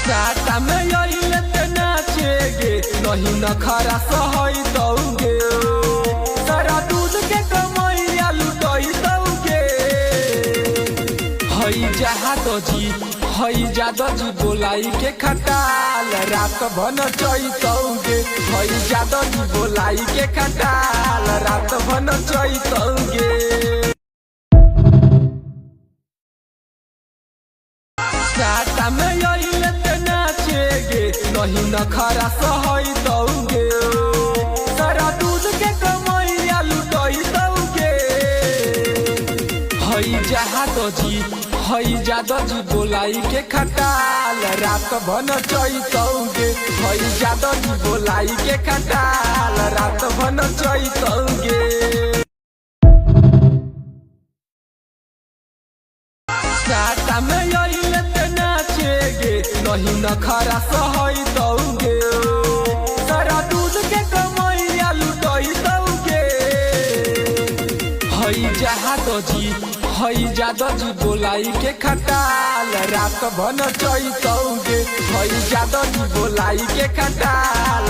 टाटा में आइले ते नाचेगे नहीं नखरा सहई दौगे सारा दूध के कमैया लुटई दौगे हई जहाद जी हई जादव जी बोलाई के खटाल रात भन चैतौगे हई जादव जी बोलाई के खटाल रात भन चैतौगे टाटा में आइले ते नाचेगे नहीं नखरा सहई दौगे सारा दूध के कमैया लुटई दौगे हई जहाद जी हई जादव जी बोलाई के खटाल रात भन चैतौगे हई जादव जी बोलाई के खटाल रात भन चैतौगे टाटा में आइले ते नाचेगे नहीं नखरा सहई दौगे सारा दूध के कमैया लुटई दौगे हई जहाद जी हई जादव जी बोलाई के खटाल रात भन चैतौगे हई जादव जी बोलाई के खटाल